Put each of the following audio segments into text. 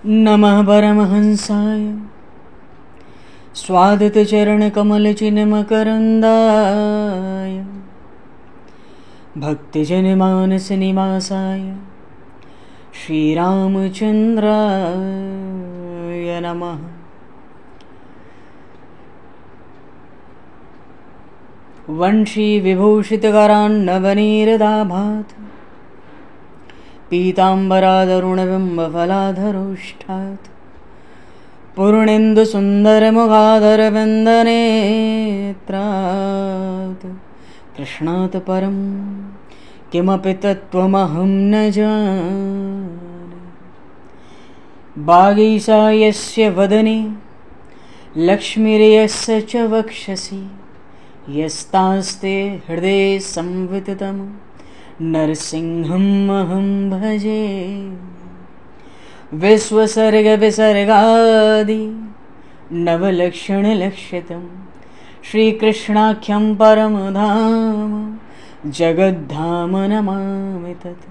नमः परमहंसाय स्वादतचरणकमलचिन्मकरन्दाय भक्तिजनमानसनिवासाय श्रीरामचन्द्राय नमः। वंशीविभूषितकरान्नवनीरदाभात् पीताम्बरादरुणबिम्बफलाधरोष्ठात् पूर्णेन्दुसुन्दरमुखादरविन्दनेत्रात् कृष्णात् परं किमपि तत्त्वमहं न जाने। वागीशायस्य वदने लक्ष्मीर्यस्य च वक्षसि यस्तास्ते हृदये संविततं नरसिंहम् अहं भजे। विश्वसर्गविसर्गादि नवलक्षणलक्षितं श्रीकृष्णाख्यं परमधाम जगद्धाम नमामि तत्।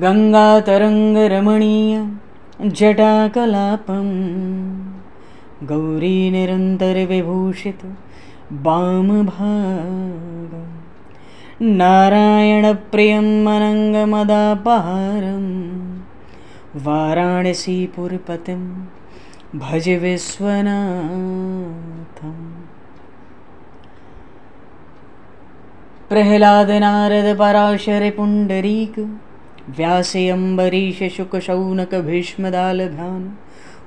गङ्गातरङ्गरमणीय जटाकलापं गौरीनिरन्तरविभूषित वामभागम् नारायणप्रियं अनङ्गमदापहारं वाराणसीपुरपतिं भज विश्वनाथम्। प्रह्लादनारद पराशर पुण्डरीक व्यास अम्बरीश शुक शौनक भीष्मदालभान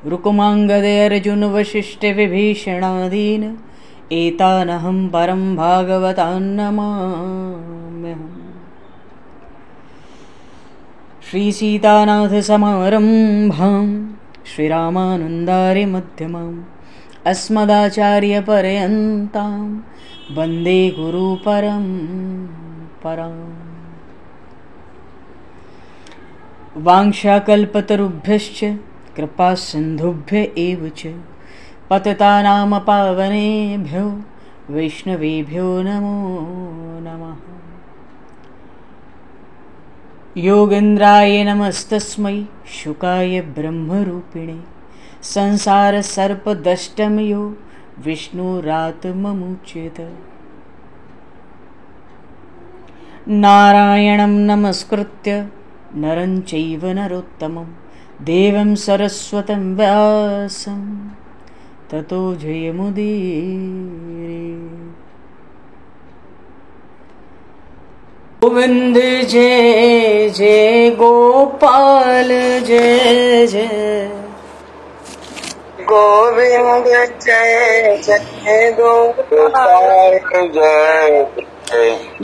रुकुमाङ्गद अर्जुन वसिष्ठ विभीषणादीन एतानहं परं भागवतान् नमाम्यहम्। श्रीसीतानाथसमारम्भां श्रीरामानन्दार्यमध्यमाम् अस्मदाचार्यपर्यन्तां वन्दे गुरुपरम्पराम्। वाञ्छाकल्पतरुभ्यश्च कृपासिन्धुभ्य एव च पतितानां पावनेभ्यो वैष्णवेभ्यो नमो नमः। योगेन्द्राय नमस्तस्मै शुकाय ब्रह्मरूपिणे संसारसर्पदष्टमयो विष्णुरात्ममुच्यत। नारायणं नमस्कृत्य नरं चैव नरोत्तमं देवं सरस्वतं व्यासं ततो जयमुदीरये। गोविंद जय जय गोपाल जय जय गोविंद जय जय गोपाल जय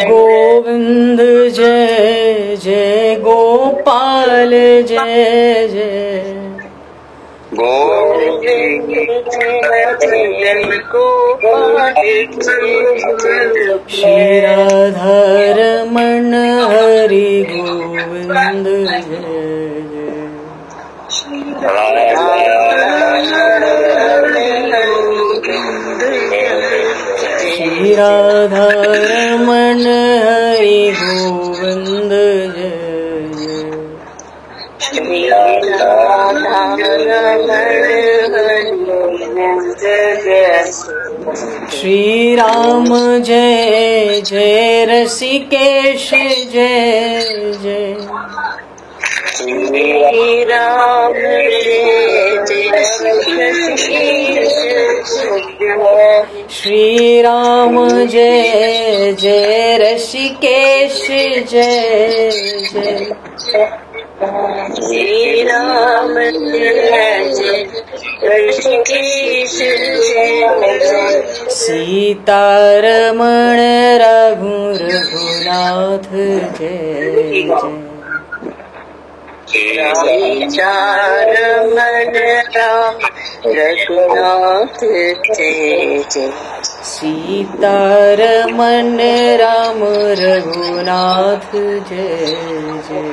गोविंद जय जय गोपाल जय जय गोविंद जय गोपाल श्री राधारमण हरि गोविंद श्री राधारमण हरि गोविंद श्री राम जय जय ऋषिकेश जय जय श्री राम श्री राम जय जय ऋषिकेश जय जय श्री राम ऋषिकेश सीतारमण रघुनाथ जय जय सीतारमण राम रघुनाथ जय जय सीतारमण राम रघुनाथ जय जय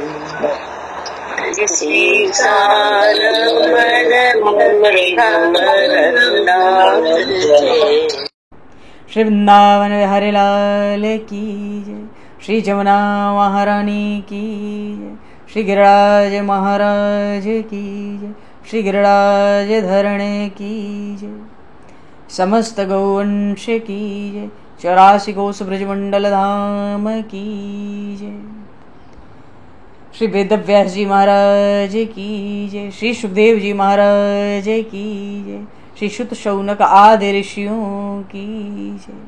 सीतारमण राम रघुनाथ जय। श्री वृंदावन बिहारी लाल की जय। श्री जमुना महारानी की जय। श्री गिरिराज महाराज की जय, श्री गिरिराज धरणे की जय, समस्त गौवंश की जय, 84 कोस ब्रजमंडल धाम की जय, श्री वेदव्यास जी महाराज की जय, श्री सुखदेव जी महाराज की जय, श्री शुत शौनक आदि ऋषियों की जय,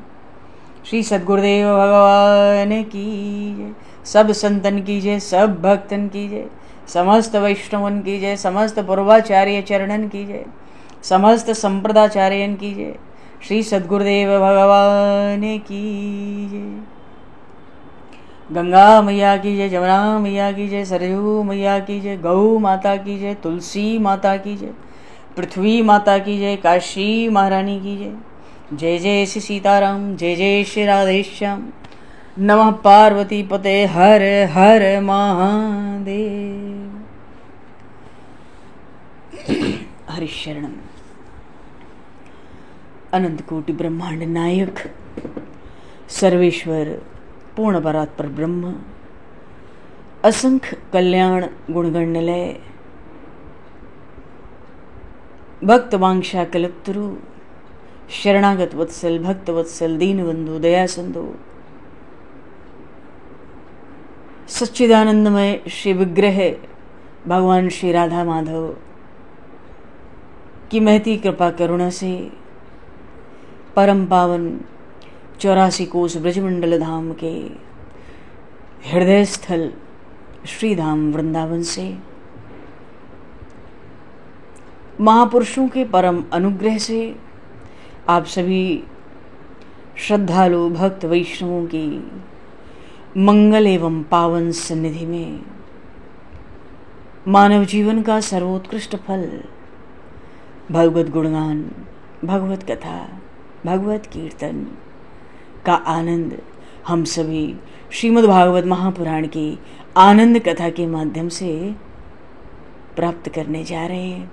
श्री सद्गुरुदेव भगवान की जय, सब संतन की जय, सब भक्तन की जय, समस्त वैष्णवन की जय, समस्त पूर्वाचार्य चरणन की जय, समस्त संप्रदाचार्यन की जय, श्री सद्गुरुदेव भगवान की जय। गंगा मैया की जय, जमुना मैया की जय, सरयू मैया की जय, गौ माता की जय, तुलसी माता की जय, पृथ्वी माता की जय, काशी महारानी की जय। जय जय श्री सीताराम, जय जय श्री राधेश्याम। नमः पार्वती पते हर हर महादेव। हरिशरणम। अनंत कोटि ब्रह्मांड नायक सर्वेश्वर पूर्ण परात्पर ब्रह्म, असंख्य कल्याण गुणगणनिलय, भक्त वांछा कल्पतरु, शरणागत वत्सल, भक्त वत्सल, दीनबंधु, दया सिंधु, सच्चिदानंदमय श्री विग्रह भगवान श्री राधा माधव की महती कृपा करुणा से परम पावन 84 कोस ब्रजमंडल धाम के हृदय स्थल श्री धाम वृंदावन से महापुरुषों के परम अनुग्रह से आप सभी श्रद्धालु भक्त वैष्णवों की मंगल एवं पावन सन्निधि में मानव जीवन का सर्वोत्कृष्ट फल भगवत गुणगान, भगवत कथा, भगवत कीर्तन का आनंद हम सभी श्रीमद् भागवत महापुराण की आनंद कथा के माध्यम से प्राप्त करने जा रहे हैं।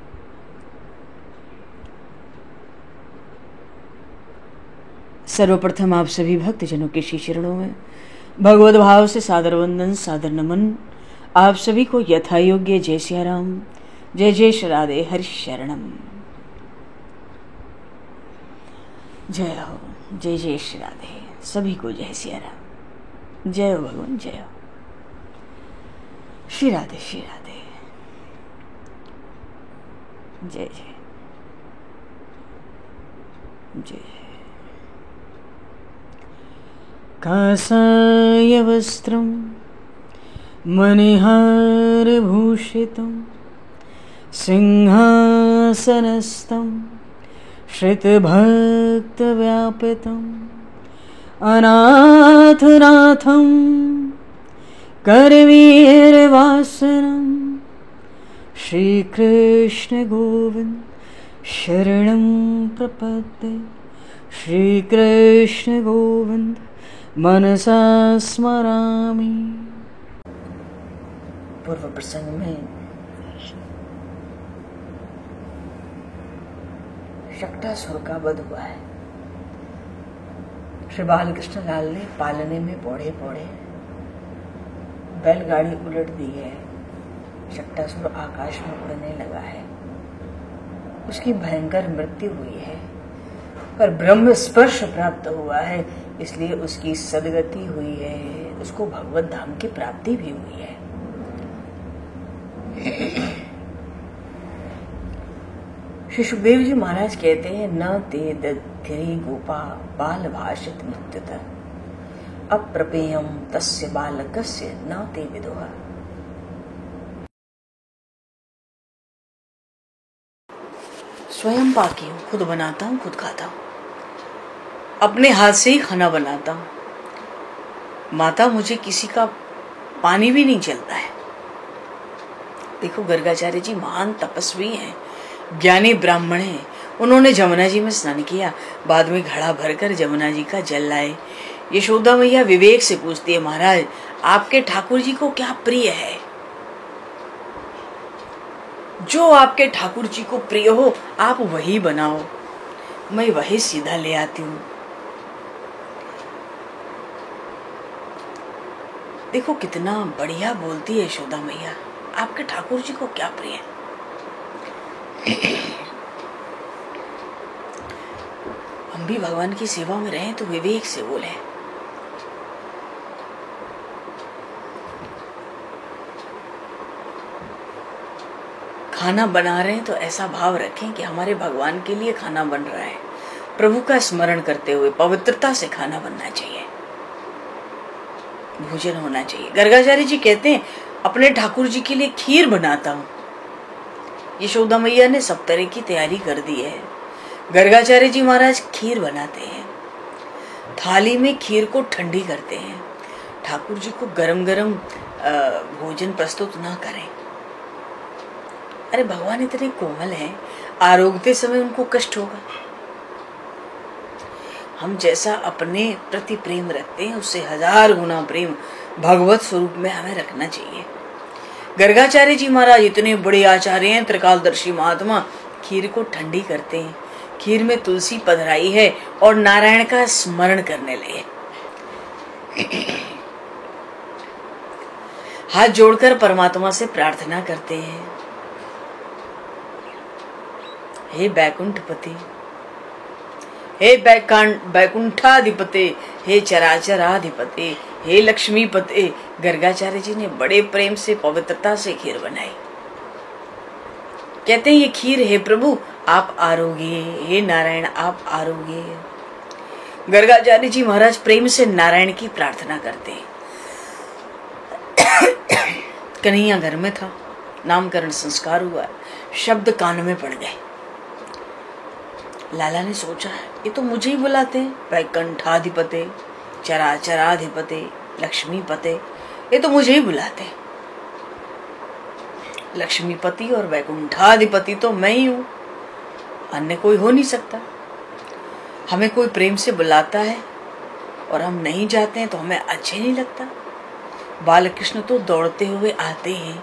सर्वप्रथम आप सभी भक्तजनों के श्री चरणों में भगवत भाव से सादर वंदन, सादर नमन। आप सभी को यथा योग्य जय सिया राम, जय जय श्री राधे, हरि शरणम। जय हो, जय जय श्री राधे, सभी को जय सिया राम, जय हो भगवान, जय हो श्री राधे, श्री राधे, जय जय जय। कासाय वस्त्रं मणिहारभूषितं सिंहासनस्थं श्रितभक्तव्यापितम् अनाथनाथं करवीरवासनं श्रीकृष्ण गोविंद शरणं प्रपद्ये। श्रीकृष्ण गोविंद मनसा स्मरामि। पूर्व प्रसंग में शक्टासुर का वध हुआ है। श्री बालकृष्ण लाल ने पालने में पौड़े पौड़े बैलगाड़ी उलट दी है। शक्टासुर आकाश में उड़ने लगा है। उसकी भयंकर मृत्यु हुई है, पर ब्रह्म स्पर्श प्राप्त हुआ है, इसलिए उसकी सदगति हुई है, उसको भगवत धाम की प्राप्ति भी हुई है। श्री सुखदेव जी महाराज कहते हैं, न ते दधिरे गोपा बाल भाषित मुक्ततः अप्रपेयम तस्य बालकस्य न ते विदुः। स्वयं पाकी हूँ, खुद बनाता हूँ, खुद खाता हूँ, अपने हाथ से ही खाना बनाता हूँ। माता, मुझे किसी का पानी भी नहीं चलता है। देखो, गर्गाचार्य जी महान तपस्वी हैं, ज्ञानी ब्राह्मण हैं। उन्होंने जमुना जी में स्नान किया, बाद में घड़ा भरकर जमुना जी का जल लाए। यशोदा मैया विवेक से पूछती है, महाराज आपके ठाकुर जी को क्या प्रिय है? जो आपके ठाकुर जी को प्रिय हो आप वही बनाओ, मैं वही सीधा ले आती हूँ। देखो कितना बढ़िया बोलती है यशोदा मैया। आपके ठाकुर जी को क्या प्रिय है। हम भी भगवान की सेवा में रहें तो विवेक से बोले। खाना बना रहे हैं तो ऐसा भाव रखें कि हमारे भगवान के लिए खाना बन रहा है। प्रभु का स्मरण करते हुए पवित्रता से खाना बनना चाहिए, भोजन होना चाहिए। गर्गाचार्य जी कहते हैं अपने ठाकुर जी के लिए खीर बनाता हूँ। यशोदा मैया ने सब तरह की तैयारी कर दी है। गर्गाचार्य जी महाराज खीर बनाते हैं, थाली में खीर को ठंडी करते हैं। ठाकुर जी को गरम गरम भोजन प्रस्तुत ना करें। अरे भगवान इतने कोमल हैं, आरोगते समय उनको कष्ट होगा। हम जैसा अपने प्रति प्रेम रखते हैं उससे 1000 गुना प्रेम भगवत स्वरूप में हमें रखना चाहिए। गर्गाचार्य जी महाराज इतने बड़े आचार्य हैं, त्रिकालदर्शी महात्मा, खीर को ठंडी करते हैं। खीर में तुलसी पधराई है और नारायण का स्मरण करने लगे। हाथ जोड़कर परमात्मा से प्रार्थना करते हैं, हे बैकुंठपति, हे बैकुंठाधिपते, हे चराचराधिपते, हे लक्ष्मीपते। गर्गाचार्य जी ने बड़े प्रेम से पवित्रता से खीर बनाई। कहते हैं ये खीर है प्रभु आप आरोगे, हे नारायण आप आरोगे। गर्गाचार्य जी महाराज प्रेम से नारायण की प्रार्थना करते हैं। कन्हैया घर में था, नामकरण संस्कार हुआ, शब्द कान में पड़ गए। लाला ने सोचा ये तो मुझे ही बुलाते हैं, वैकुंठाधिपते, चराचराधिपते, लक्ष्मीपते, ये तो मुझे ही बुलाते हैं। लक्ष्मीपति और वैकुंठाधिपति तो मैं ही हूं, अन्य कोई हो नहीं सकता। हमें कोई प्रेम से बुलाता है और हम नहीं जाते हैं तो हमें अच्छे नहीं लगता। बालकृष्ण तो दौड़ते हुए आते हैं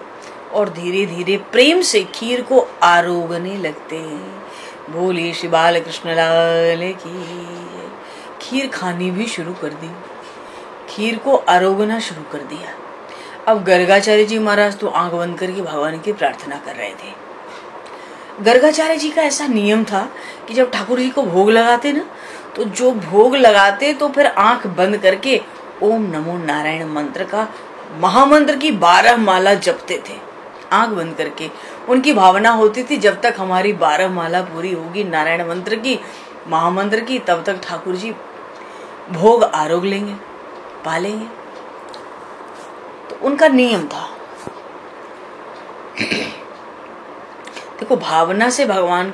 और धीरे धीरे प्रेम से खीर को आरोगने लगते हैं। बोलिए श्री बालकृष्ण लाल की। खीर खानी भी शुरू कर दी, खीर को आरोगना शुरू कर दिया। अब गर्गाचार्य जी महाराज तो आंख बंद करके भगवान की प्रार्थना कर रहे थे। गर्गाचार्य जी का ऐसा नियम था कि जब ठाकुर जी को भोग लगाते ना, तो जो भोग लगाते तो फिर आंख बंद करके ओम नमो नारायण मंत्र का महामंत्र की 12 माला जपते थे। आंख बंद करके उनकी भावना होती थी जब तक हमारी 12 माला पूरी होगी नारायण मंत्र की, महामंत्र की, तब तक ठाकुर जी भोग आरोग लेंगे, पालेंगे। तो उनका नियम था। देखो भावना से भगवान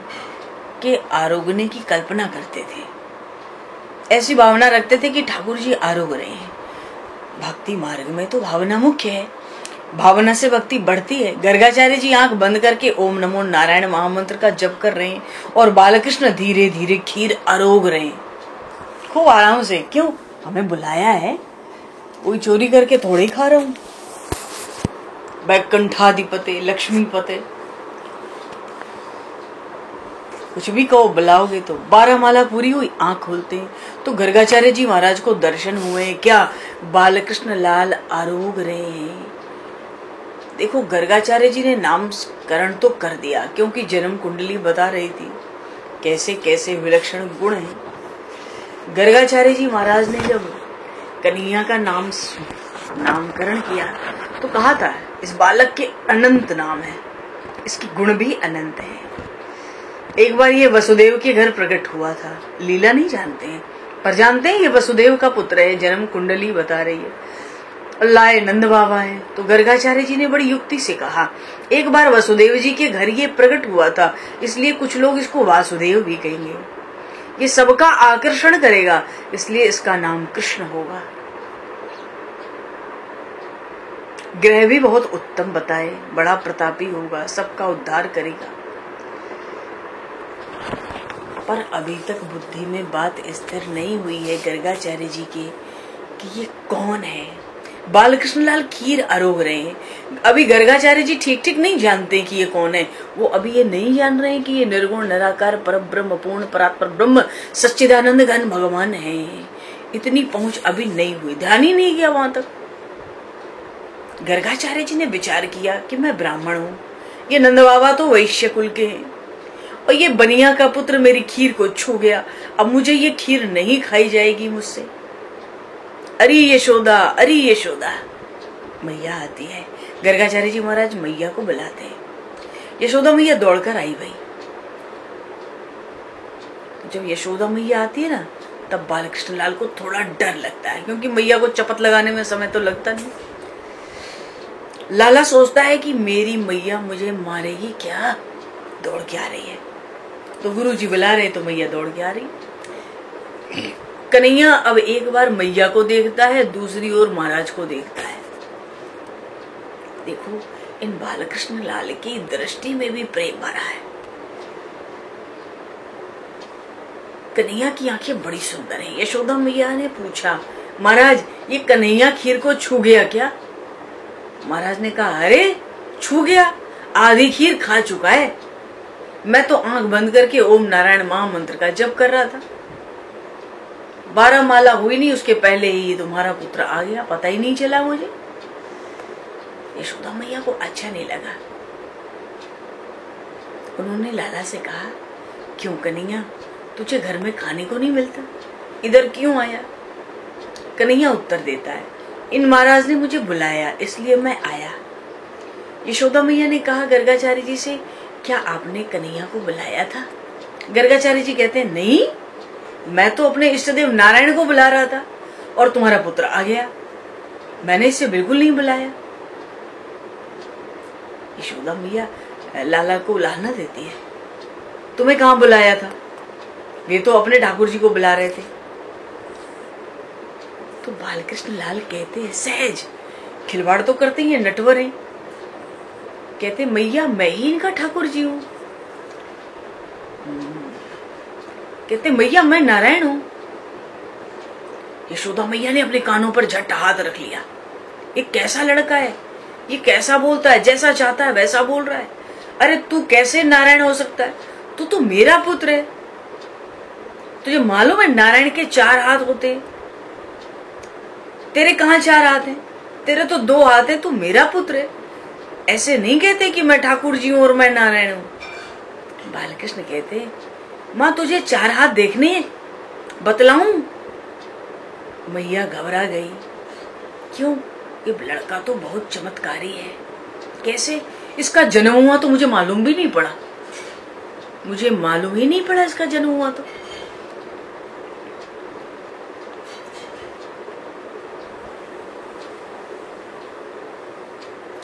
के आरोगने की कल्पना करते थे, ऐसी भावना रखते थे कि ठाकुर जी आरोग रहे हैं। भक्ति मार्ग में तो भावना मुख्य है, भावना से भक्ति बढ़ती है। गर्गाचार्य जी आंख बंद करके ओम नमो नारायण महामंत्र का जप कर रहे हैं और बालकृष्ण धीरे धीरे खीर आरोग रहे हैं, खूब आराम से। क्यों? हमें बुलाया है, कोई चोरी करके थोड़ी खा रहा हूं। वैकुंठाधिपते, लक्ष्मीपते, कुछ भी कहो, बुलाओगे तो। 12 माला पूरी हुई, आंख खोलते हैं तो गर्गाचार्य जी महाराज को दर्शन हुए। क्या? बालकृष्ण लाल आरोग रहे हैं। देखो गर्गाचार्य जी ने नामकरण तो कर दिया, क्योंकि जन्म कुंडली बता रही थी कैसे कैसे विलक्षण गुण हैं। गर्गाचार्य जी महाराज ने जब कन्हैया का नामकरण किया तो कहा था इस बालक के अनंत नाम है, इसके गुण भी अनंत हैं। एक बार ये वसुदेव के घर प्रकट हुआ था। लीला नहीं जानते हैं, पर जानते हैं ये वसुदेव का पुत्र है, जन्म कुंडली बता रही है। अल्लाह नंद बाबा है। तो गर्गाचार्य जी ने बड़ी युक्ति से कहा एक बार वसुदेव जी के घर ये प्रकट हुआ था, इसलिए कुछ लोग इसको वासुदेव भी कहेंगे, ये सबका आकर्षण करेगा, इसलिए इसका नाम कृष्ण होगा। ग्रह भी बहुत उत्तम बताए, बड़ा प्रतापी होगा, सबका उद्धार करेगा। पर अभी तक बुद्धि में बात स्थिर नहीं हुई है गर्गाचार्य जी की कि ये कौन है। बालकृष्ण लाल खीर आरोग रहे हैं। अभी गर्गाचार्य जी ठीक ठीक नहीं जानते कि ये कौन है। वो अभी ये नहीं जान रहे हैं कि ये निर्गुण निराकार परब्रह्म पूर्ण परात्पर ब्रह्म सच्चिदानंद घन भगवान है। इतनी पहुंच अभी नहीं हुई, ध्यान ही नहीं गया वहां तक। गर्गाचार्य जी ने विचार किया कि मैं ब्राह्मण हूं, ये नंद बाबा तो वैश्य कुल के हैं, और ये बनिया का पुत्र मेरी खीर को छू गया, अब मुझे ये खीर नहीं खाई जाएगी मुझसे। अरे यशोदा, अरे यशोदा। मैया आती है, गर्गाचार्य जी महाराज मैया को बुलाते हैं। यशोदा मैया दौड़कर आई भाई। जब यशोदा मैया आती है ना, तब बालकृष्ण लाल को थोड़ा डर लगता है, क्योंकि मैया को चपत लगाने में समय तो लगता नहीं। लाला सोचता है कि मेरी मैया मुझे मारेगी क्या, दौड़ के आ रही है। तो गुरुजी बुला रहे तो मैया दौड़ के आ रही। कन्हैया अब एक बार मैया को देखता है, दूसरी ओर महाराज को देखता है। देखो, इन बालकृष्ण लाल की दृष्टि में भी प्रेम भरा है। कन्हैया की आंखें बड़ी सुंदर हैं। यशोदा मैया ने पूछा, महाराज ये कन्हैया खीर को छू गया क्या? महाराज ने कहा, अरे छू गया, आधी खीर खा चुका है। मैं तो आंख बंद करके ओम नारायण महामंत्र का जप कर रहा था। 12 माला हुई नहीं उसके पहले ही तुम्हारा पुत्र आ गया, पता ही नहीं चला मुझे। यशोदा मैया को अच्छा नहीं लगा। उन्होंने लाला से कहा, क्यों कन्हैया, तुझे घर में खाने को नहीं मिलता, इधर क्यों आया? कन्हैया उत्तर देता है, इन महाराज ने मुझे बुलाया इसलिए मैं आया। यशोदा मैया ने कहा गर्गाचार्य जी से, क्या आपने कन्हैया को बुलाया था? गर्गाचार्य जी कहते हैं, नहीं, मैं तो अपने इष्टदेव नारायण को बुला रहा था और तुम्हारा पुत्र आ गया, मैंने इसे बिल्कुल नहीं बुलाया। यशोदा मैया लाला को उलाहना देती है, तुम्हें कहां बुलाया था? वे तो अपने ठाकुर जी को बुला रहे थे। तो बालकृष्ण लाल कहते हैं, सहज खिलवाड़ तो करते ही नटवर हैं। कहते, मैया मैं ही इनका ठाकुर जी हूं। कहते, मैया मैं नारायण हूं। यशोदा मैया ने अपने कानों पर झट हाथ रख लिया। ये कैसा लड़का है, ये कैसा बोलता है, जैसा चाहता है वैसा बोल रहा है। अरे तू कैसे नारायण हो सकता है, तू तो मेरा पुत्र है। तुझे मालूम है नारायण के 4 हाथ होते हैं, तेरे कहां 4 हाथ हैं? तेरे तो 2 हाथ हैं, तू मेरा पुत्र है। ऐसे नहीं कहते कि मैं ठाकुर जी हूं और मैं नारायण हूं। बालकृष्ण कहते, मां तुझे 4 हाथ देखने हैं, बतलाऊं? मैया घबरा गई। क्यों? ये लड़का तो बहुत चमत्कारी है। कैसे? इसका जन्म हुआ तो मुझे मालूम भी नहीं पड़ा, मुझे मालूम ही नहीं पड़ा इसका जन्म हुआ तो।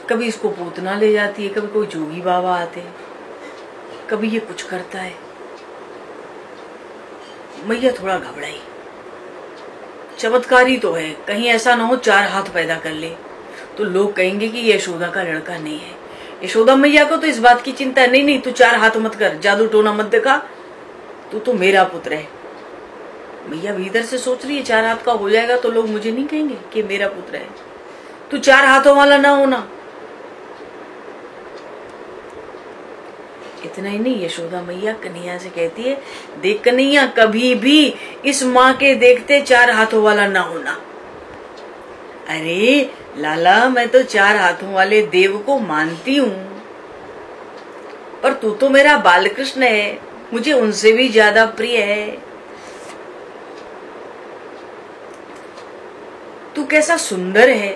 कभी इसको पूतना ले जाती है, कभी कोई जोगी बाबा आते हैं, कभी ये कुछ करता है। मैया थोड़ा घबराई। चमत्कारी तो है, कहीं ऐसा ना हो 4 हाथ पैदा कर ले तो लोग कहेंगे कि ये यशोदा का लड़का नहीं है। यशोदा मैया को तो इस बात की चिंता नहीं, नहीं तू 4 हाथ मत कर, जादू टोना मत दिखा, तू तो मेरा पुत्र है। मैया भीतर से सोच रही है 4 हाथ का हो जाएगा तो लोग मुझे नहीं कहेंगे कि मेरा पुत्र है, तू 4 हाथों वाला ना होना। इतना ही नहीं, यशोदा मैया कन्हैया से कहती है, देख कन्हैया कभी भी इस माँ के देखते 4 हाथों वाला ना होना। अरे लाला मैं तो 4 हाथों वाले देव को मानती हूँ, पर तू तो मेरा बालकृष्ण है, मुझे उनसे भी ज्यादा प्रिय है। तू कैसा सुंदर है।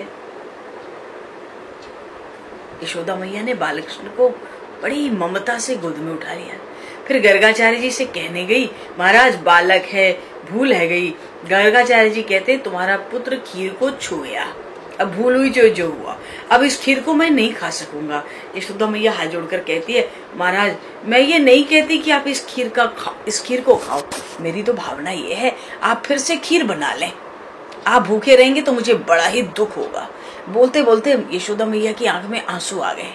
यशोदा मैया ने बालकृष्ण को बड़ी ममता से गोद में उठा लिया। फिर गर्गाचार्य जी से कहने गई, महाराज बालक है, भूल है गई। गर्गाचार्य जी कहते, तुम्हारा पुत्र खीर को छू गया, अब भूल हुई जो हुआ, अब इस खीर को मैं नहीं खा सकूंगा। यशोदा मैया हाथ जोड़कर कहती है, महाराज मैं ये नहीं कहती कि आप इस खीर को खाओ, मेरी तो भावना ये है आप फिर से खीर बना लें, आप भूखे रहेंगे तो मुझे बड़ा ही दुख होगा। बोलते बोलते यशोदा मैया की आंख में आंसू आ गए।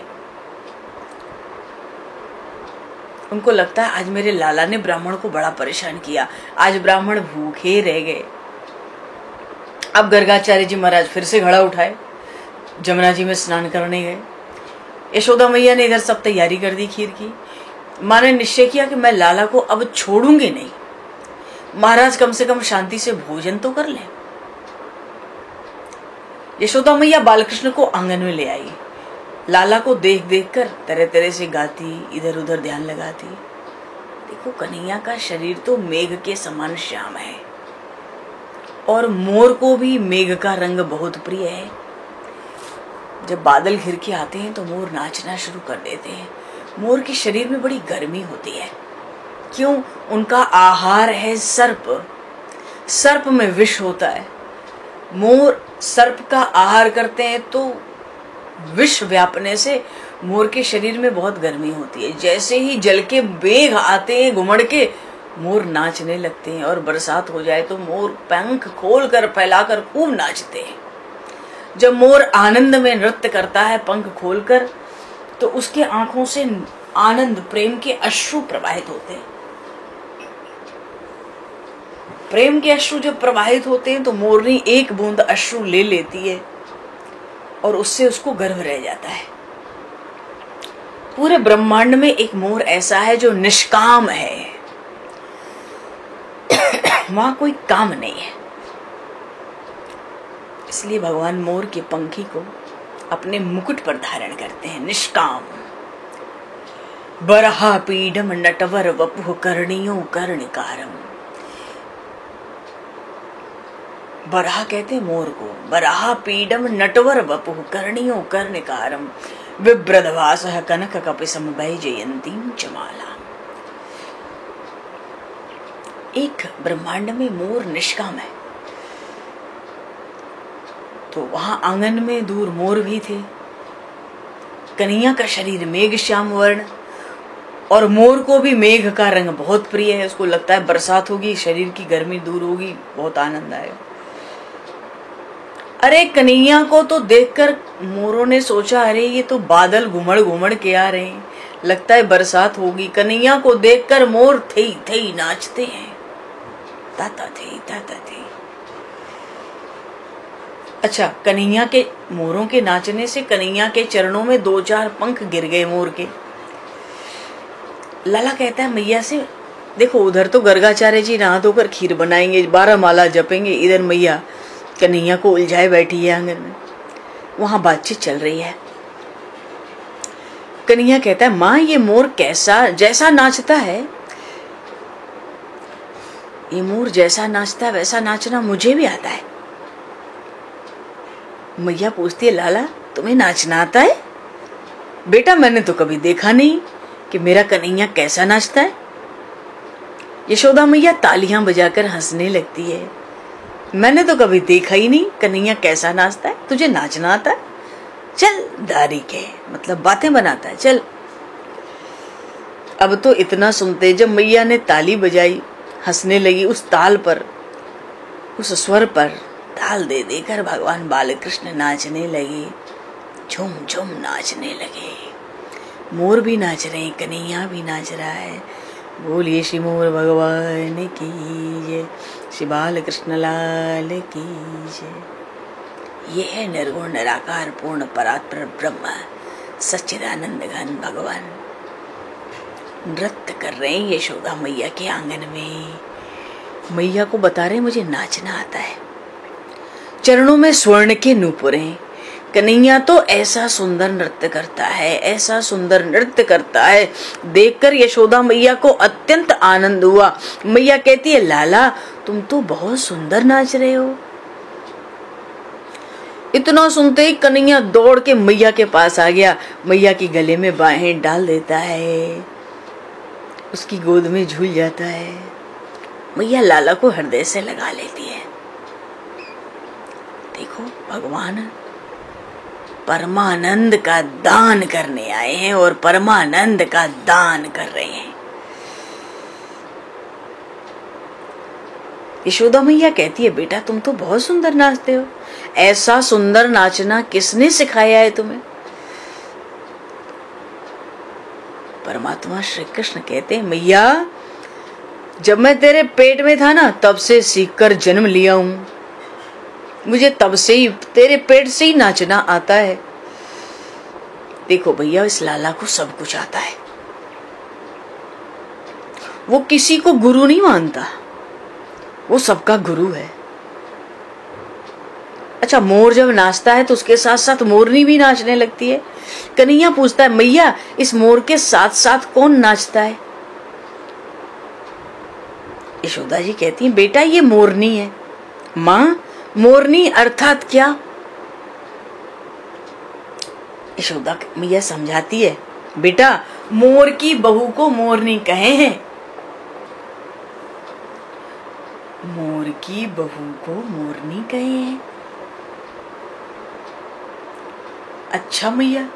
उनको लगता है आज मेरे लाला ने ब्राह्मण को बड़ा परेशान किया, आज ब्राह्मण भूखे रह गए। अब गर्गाचार्य जी महाराज फिर से घड़ा उठाए, जमुना जी में स्नान करने गए। यशोदा मैया ने इधर सब तैयारी कर दी खीर की। माँ ने निश्चय किया कि मैं लाला को अब छोड़ूंगी नहीं, महाराज कम से कम शांति से भोजन तो कर ले। यशोदा मैया बालकृष्ण को आंगन में ले आई। लाला को देख देख कर तरह तरह से गाती, इधर उधर ध्यान लगाती। देखो कन्हैया का शरीर तो मेघ के समान श्याम है, और मोर को भी मेघ का रंग बहुत प्रिय है। जब बादल घिर के आते हैं तो मोर नाचना शुरू कर देते हैं। मोर के शरीर में बड़ी गर्मी होती है। क्यों? उनका आहार है सर्प। सर्प में विष होता है। मोर सर्प का आहार करते हैं तो विष व्यापने से मोर के शरीर में बहुत गर्मी होती है। जैसे ही जल के मेघ आते हैं घुमड़ के, मोर नाचने लगते हैं, और बरसात हो जाए तो मोर पंख खोलकर फैलाकर खूब नाचते हैं। जब मोर आनंद में नृत्य करता है पंख खोलकर, तो उसके आंखों से आनंद प्रेम के अश्रु प्रवाहित होते हैं। प्रेम के अश्रु जब प्रवाहित होते हैं तो मोरनी एक बूंद अश्रु ले लेती है और उससे उसको गर्व रह जाता है। पूरे ब्रह्मांड में एक मोर ऐसा है जो निष्काम है, वहां कोई काम नहीं है। इसलिए भगवान मोर के पंखी को अपने मुकुट पर धारण करते हैं। निष्काम। बरहा पीडम नटवर वपुः कर्णियो कर्णिकारम। बरहा कहते हैं मोर को। बरहा पीडम नटवर वपुः कर्णियो कर्णिकारम विभ्रदवासः कनक कपिसम वैजयंतीं चमाला। एक ब्रह्मांड में मोर निष्काम है, तो वहां आंगन में दूर मोर भी थे। कन्हैया का शरीर मेघ श्याम वर्ण, और मोर को भी मेघ का रंग बहुत प्रिय है। उसको लगता है बरसात होगी, शरीर की गर्मी दूर होगी, बहुत आनंद आएगा। अरे कन्हैया को तो देखकर मोरों ने सोचा, अरे ये तो बादल घुमड़ घुमड़ के आ रहे हैं, लगता है बरसात होगी। कन्हैया को देखकर मोर थई थई नाचते हैं। ताता थे ताता थे। अच्छा, कन्हैया के मोरों के नाचने से कन्हैया के चरणों में 2-4 पंख गिर गए मोर के। लाला कहता है मैया से, देखो उधर तो गर्गाचार्य जी नहा धोकर खीर बनाएंगे, 12 माला जपेंगे, इधर मैया कन्हैया को उलझाए बैठी है आंगन में। वहां बातचीत चल रही है। कन्हैया कहता है, माँ ये मोर कैसा जैसा नाचता है, ये मोर जैसा नाचता है वैसा नाचना मुझे भी आता है। मैया पूछती है, लाला तुम्हें नाचना आता है? बेटा मैंने तो कभी देखा नहीं कि मेरा कन्हैया कैसा नाचता है। यशोदा मैया तालियां बजाकर हंसने लगती है। मैंने तो कभी देखा ही नहीं कन्हैया कैसा नाचता है, तुझे नाचना आता है? चल दारी के मतलब बातें बनाता है, चल। अब तो इतना सुनते, जब मैया ने ताली बजाई, हंसने लगी, उस ताल पर, उस स्वर पर ताल दे देकर भगवान बालकृष्ण नाचने लगे, झूम झूम नाचने लगे। मोर भी नाच रहे हैं, कन्हैया भी नाच रहा है। बोलिए श्री मोर भगवान की जय, श्री बालकृष्ण लाल की जय। ये है निर्गुण निराकार पूर्ण परात्पर ब्रह्म सच्चिदानंद घन भगवान। नृत्य कर रहे हैं यशोदा मैया के आंगन में। मैया को बता रहे मुझे नाचना आता है। चरणों में स्वर्ण के नूपुर हैं। कन्हैया तो ऐसा सुंदर नृत्य करता है, ऐसा सुंदर नृत्य करता है, देखकर यशोदा मैया को अत्यंत आनंद हुआ। मैया कहती है, लाला तुम तो बहुत सुंदर नाच रहे हो। इतना सुनते ही कन्हैया दौड़ के मैया के पास आ गया। मैया की गले में बाहें डाल देता है, उसकी गोद में झूल जाता है। मैया लाला को हृदय से लगा लेती है। देखो भगवान परमानंद का दान करने आए हैं और परमानंद का दान कर रहे हैं। यशोदा मैया कहती है, बेटा तुम तो बहुत सुंदर नाचते हो। ऐसा सुंदर नाचना किसने सिखाया है तुम्हें? परमात्मा श्री कृष्ण कहते हैं, मैया जब मैं तेरे पेट में था ना, तब से सीखकर जन्म लिया हूं। मुझे तब से ही तेरे पेट से ही नाचना आता है। देखो भैया, इस लाला को सब कुछ आता है। वो किसी को गुरु नहीं मानता, वो सबका गुरु है। अच्छा, मोर जब नाचता है तो उसके साथ साथ मोरनी भी नाचने लगती है। कन्हैया पूछता है, मैया इस मोर के साथ साथ कौन नाचता है? यशोदा जी कहती है, बेटा ये मोरनी है। माँ, मोरनी अर्थात क्या? यशोदा मैया समझाती है, बेटा मोर की बहू को मोरनी कहे हैं। मोर की बहू को मोरनी कहे हैं। अच्छा मैया,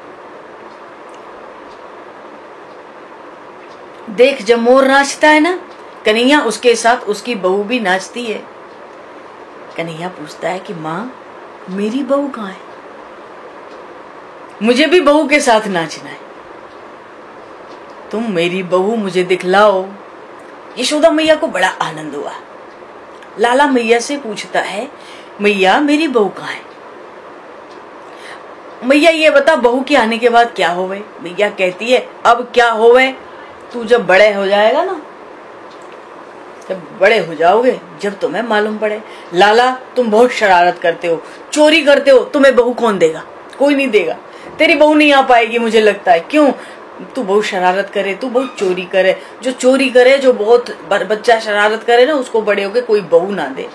देख जब मोर नाचता है ना कन्हैया, उसके साथ उसकी बहू भी नाचती है। कन्हैया पूछता है कि माँ मेरी बहू कहाँ है? मुझे भी बहू के साथ नाचना है, तुम मेरी बहू मुझे दिखलाओ। यशोदा मैया को बड़ा आनंद हुआ। लाला मैया से पूछता है, मैया मेरी बहू कहाँ है? मैया ये बता बहू के आने के बाद क्या होवे? मैया कहती है, अब क्या होवे, तू जब बड़े हो जाएगा ना, जब बड़े हो जाओगे, जब तुम्हें मालूम पड़े। लाला तुम बहुत शरारत करते हो, चोरी करते हो, तुम्हें बहू कौन देगा? कोई नहीं देगा, तेरी बहू नहीं आ पाएगी मुझे लगता है। क्यों? तू बहुत शरारत करे, तू बहुत चोरी करे। जो चोरी करे, जो बहुत बच्चा शरारत करे ना, उसको बड़े होके कोई बहू ना दे।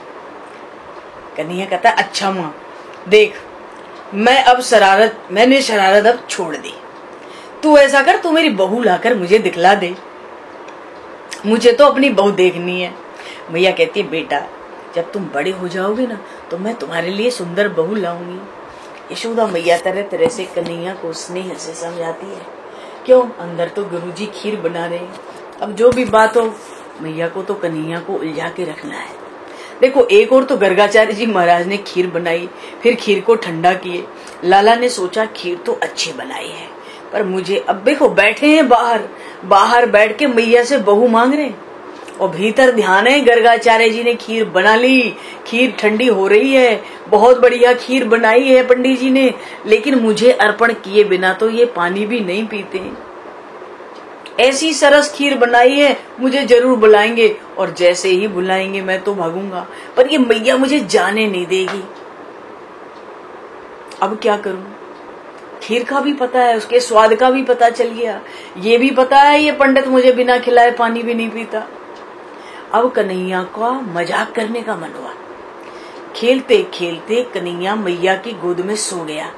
कन्हैया कहता है, अच्छा माँ देख, मैंने शरारत अब छोड़ दी। तू ऐसा कर, तू मेरी बहू लाकर मुझे दिखला दे, मुझे तो अपनी बहू देखनी है। मैया कहती है, बेटा जब तुम बड़े हो जाओगे ना तो मैं तुम्हारे लिए सुंदर बहू लाऊंगी। यशोदा मैया तरह तरह से कन्हैया को स्नेह से समझाती है। क्यों? अंदर तो गुरुजी खीर बना रहे हैं। अब जो भी बात हो, मैया को तो कन्हैया को उलझा के रखना है। देखो, एक और तो गर्गाचार्य जी महाराज ने खीर बनाई, फिर खीर को ठंडा किए। लाला ने सोचा खीर तो अच्छी बनाई है, पर मुझे अब देखो बैठे हैं बाहर बैठ के मैया से बहू मांग रहे, और भीतर ध्यान है गर्गाचार्य जी ने खीर बना ली, खीर ठंडी हो रही है, बहुत बढ़िया खीर बनाई है पंडित जी ने, लेकिन मुझे अर्पण किए बिना तो ये पानी भी नहीं पीते। ऐसी सरस खीर बनाई है, मुझे जरूर बुलाएंगे, और जैसे ही बुलाएंगे मैं तो भागूंगा, पर ये मैया मुझे जाने नहीं देगी। अब क्या करूं? खीर का भी पता है, उसके स्वाद का भी पता चल गया, ये भी पता है ये पंडित मुझे बिना खिलाए पानी भी नहीं पीता। अब कन्हैया का मजाक करने का मन हुआ। खेलते खेलते कन्हैया मैया की गोद में सो गया।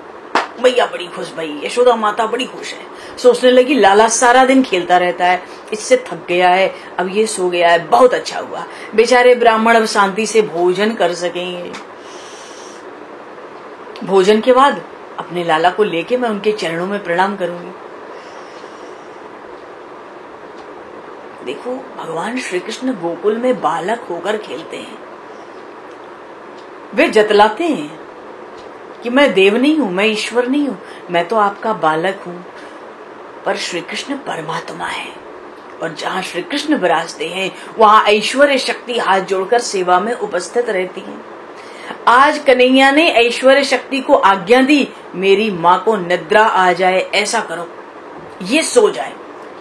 मैया बड़ी खुश भई, यशोदा माता बड़ी खुश है। सोचने लगी लाला सारा दिन खेलता रहता है, इससे थक गया है, अब ये सो गया है, बहुत अच्छा हुआ, बेचारे ब्राह्मण अब शांति से भोजन कर सकेंगे। भोजन के बाद अपने लाला को लेके मैं उनके चरणों में प्रणाम करूंगी। देखो, भगवान श्री कृष्ण गोकुल में बालक होकर खेलते हैं। वे जतलाते हैं कि मैं देव नहीं हूं, मैं ईश्वर नहीं हूं, मैं तो आपका बालक हूं। पर श्री कृष्ण परमात्मा है, और जहां श्री कृष्ण विराजते हैं वहां ऐश्वर्य शक्ति हाथ जोड़कर सेवा में उपस्थित रहती है। आज कन्हैया ने ऐश्वर्य शक्ति को आज्ञा दी, मेरी माँ को निद्रा आ जाए, ऐसा करो, ये सो जाए।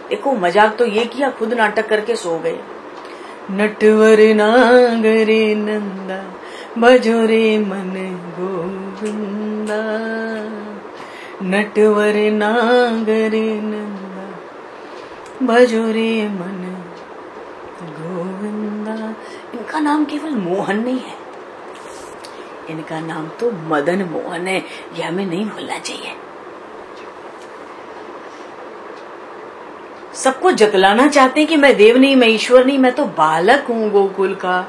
देखो, मजाक तो ये किया, खुद नाटक करके सो गए। नटवर नागरे नंदा भजोरे मन गोविंदा, नटवर नागरे नंदा भजोरे मन गोविंदा। इनका नाम केवल मोहन नहीं है, इनका नाम तो मदन मोहन है, यह हमें नहीं भूलना चाहिए। सबको जतलाना चाहते हैं कि मैं देव नहीं, मैं ईश्वर नहीं, मैं तो बालक हूं गोकुल का,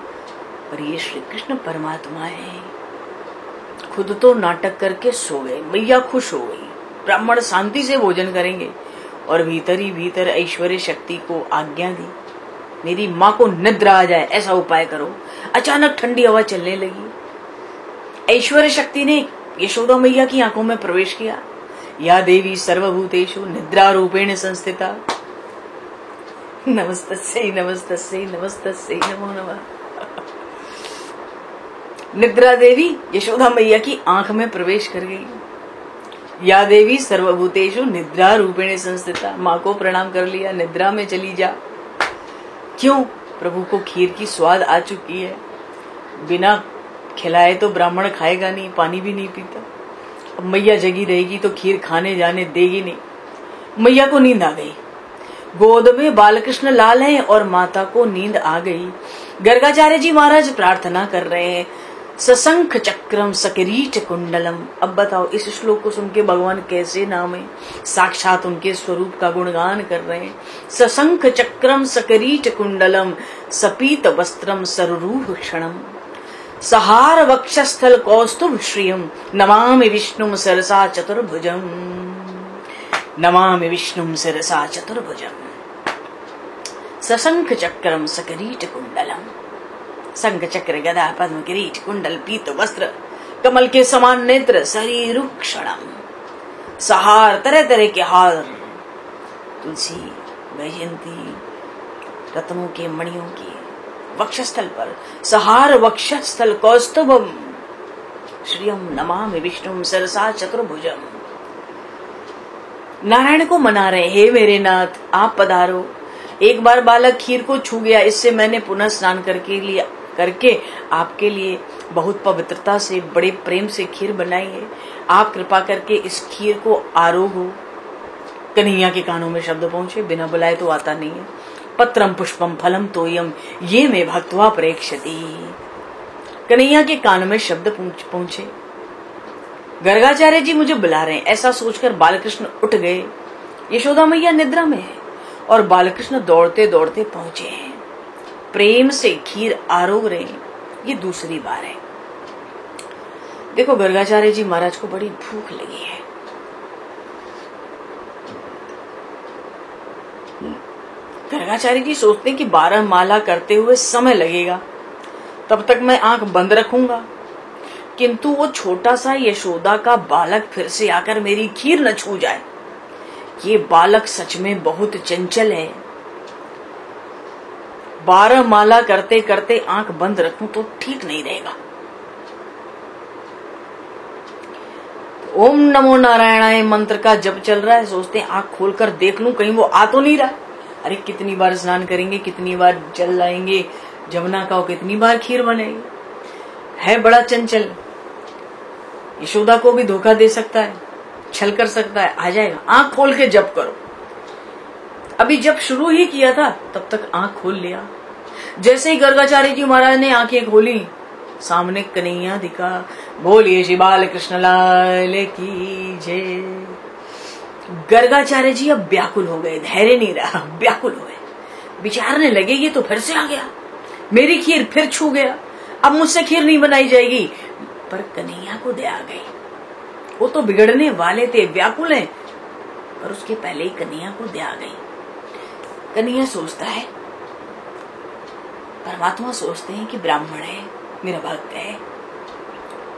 पर ये श्री कृष्ण परमात्मा है। खुद तो नाटक करके सो गए, मैया खुश हो गई, ब्राह्मण शांति से भोजन करेंगे, और भीतर ही भीतर ऐश्वर्य शक्ति को आज्ञा दी, मेरी माँ को निद्रा आ जाए, ऐसा उपाय करो। अचानक ठंडी हवा चलने लगी। ऐश्वर्य शक्ति ने यशोदा मैया की आंखों में प्रवेश किया। या देवी सर्वभूतेषु निद्रा रूपेण संस्थिता, नमस्तस्यै नमस्तस्यै नमस्तस्यै नमो नमः। निद्रा देवी यशोदा मैया की आंख में प्रवेश कर गई। या देवी सर्वभूतेषु निद्रा रूपेण संस्थिता, माँ को प्रणाम कर लिया, निद्रा में चली जा। क्यों? प्रभु को खीर की स्वाद आ चुकी है, बिना खिलाए तो ब्राह्मण खाएगा नहीं, पानी भी नहीं पीता। अब मैया जगी रहेगी तो खीर खाने जाने देगी नहीं। मैया को नींद आ गई, गोद में बालकृष्ण लाल है और माता को नींद आ गई। गर्गाचार्य जी महाराज प्रार्थना कर रहे हैं, सशंख चक्रम सकिरीट कुंडलम। अब बताओ इस श्लोक को सुन के भगवान कैसे नाम है, साक्षात उनके स्वरूप का गुणगान कर रहे हैं। सशंख चक्रम सकिरीट कुंडलम सपीत वस्त्रम सरुरूह क्षणम सहार वक्षस्थल कौस्तुभ श्रियम नमामि विष्णुम सरसा चतुर्भुजम। नमामि विष्णुम सरसा चतुर्भुजम। सशंख चक्रम सकिरीट कुंडलम, शंख चक्र गदा पद्म किरीट कुंडल पीत वस्त्र कमल के समान नेत्र शरीर क्षणम। सहार तरह तरह के हार, तुलसी वैजयंती रत्नों के मणियों की वक्षस्थल पर सहार वक्षस्थल कौस्तुभम श्रियम नमामि विष्णुम सरसा चतुर्भुजम। नारायण को मना रहे, हे मेरे नाथ आप पधारो। एक बार बालक खीर को छू गया, इससे मैंने पुनः स्नान करके आपके लिए बहुत पवित्रता से बड़े प्रेम से खीर बनाई है। आप कृपा करके इस खीर को आरोगो। कन्हैया के कानों में शब्द पहुंचे, बिना बुलाए तो आता नहीं है। पत्रम पुष्पम फलम तोयम ये में भक्त्वा प्रेक्षति। कन्हैया के कान में शब्द पहुंचे, गर्गाचार्य जी मुझे बुला रहे हैं। ऐसा सोचकर बालकृष्ण उठ गए। यशोदा मैया निद्रा में है और बालकृष्ण दौड़ते दौड़ते पहुंचे हैं, प्रेम से खीर आरोग रहे हैं। ये दूसरी बार है। देखो गर्गाचार्य जी महाराज को बड़ी भूख लगी है। गर्गाचार्य जी सोचते हैं कि 12 माला करते हुए समय लगेगा, तब तक मैं आंख बंद रखूंगा। किंतु वो छोटा सा यशोदा का बालक फिर से आकर मेरी खीर न छू जाए। ये बालक सच में बहुत चंचल है। 12 माला करते करते आंख बंद रखूं तो ठीक नहीं रहेगा। ओम नमो नारायणाय मंत्र का जप चल रहा है। सोचते हैं आंख खोलकर देख लूं कहीं वो आ तो नहीं रहा। अरे कितनी बार स्नान करेंगे, कितनी बार जल लाएंगे जमुना का, कितनी बार खीर बनेगी। है बड़ा चंचल, यशोदा को भी धोखा दे सकता है, छल कर सकता है। आ जाएगा, आंख खोल के जप करो। अभी जब शुरू ही किया था तब तक आंख खोल लिया। जैसे ही गर्गाचार्य जी महाराज ने आंखें खोली, सामने कन्हैया दिखा। बोलिए श्री बाल कृष्ण लाल की जय। गर्गाचार्य जी अब व्याकुल हो गए, धैर्य नहीं रहा, व्याकुल हो गए। विचारने लगे ये तो फिर से आ गया, मेरी खीर फिर छू गया, अब मुझसे खीर नहीं बनाई जाएगी। पर कन्हैया को दया आ गई। वो तो बिगड़ने वाले थे, व्याकुल हैं, पर उसके पहले ही कन्हैया को दया आ गई। कन्हैया सोचता है, परमात्मा सोचते हैं कि ब्राह्मण है, मेरा भक्त है,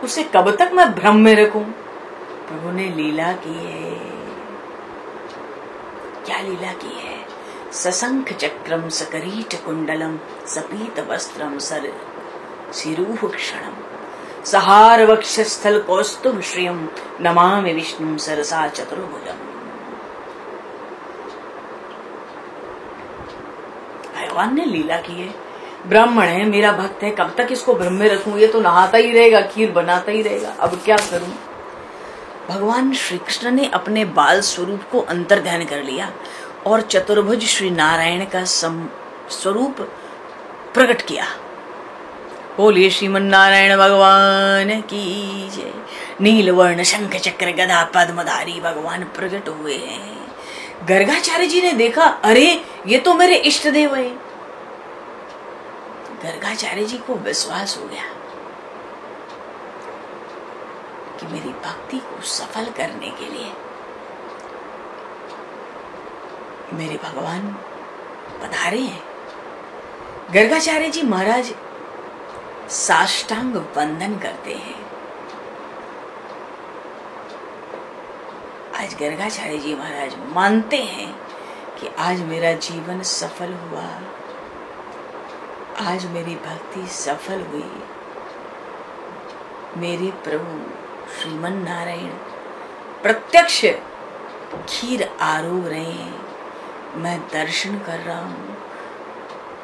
उसे कब तक मैं भ्रम में रखूं। प्रभु ने लीला की है। क्या लीला की है? सशंख चक्रम सकरीट कुंडलम सपीत वस्त्रम सर सिरूह क्षणम सहार वक्षस्थल कौस्तुभ श्रियम नमामि विष्णुम सरसा चतुर्भुजम। भगवान ने लीला की है। ब्राह्मण है, मेरा भक्त है, कब तक इसको भ्रम में रखूं? ये तो नहाता ही रहेगा, खीर बनाता ही रहेगा, अब क्या करूं? भगवान श्री कृष्ण ने अपने बाल स्वरूप को अंतर्ध्यान कर लिया और चतुर्भुज श्री नारायण का स्वरूप प्रकट किया। बोलिए श्रीमन नारायण भगवान की जय। नीलवर्ण शंख चक्र गदा पद्मधारी भगवान प्रकट हुए हैं। गर्गाचार्य जी ने देखा, अरे ये तो मेरे इष्ट देव है। गर्गाचार्य जी को विश्वास हो गया कि मेरी भक्ति को सफल करने के लिए मेरे भगवान पधारे हैं। गर्गाचार्य जी महाराज साष्टांग वंदन करते हैं। आज गर्गाचार्य जी महाराज मानते हैं कि आज मेरा जीवन सफल हुआ, आज मेरी भक्ति सफल हुई। मेरे प्रभु श्रीमन नारायण प्रत्यक्ष खीर आरोग रहे हैं, मैं दर्शन कर रहा हूं।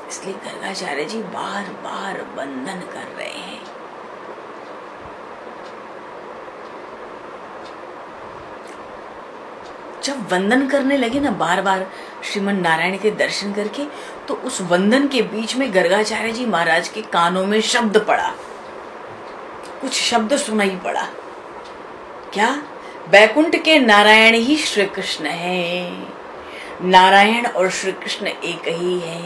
इसलिए गर्गाचार्य जी बार बार वंदन कर रहे हैं। जब वंदन करने लगे ना बार बार श्रीमन नारायण के दर्शन करके, तो उस वंदन के बीच में गर्गाचार्य जी महाराज के कानों में शब्द पड़ा, कुछ शब्द सुनाई पड़ा। क्या? बैकुंठ के नारायण ही श्री कृष्ण है, नारायण और श्री कृष्ण एक ही है।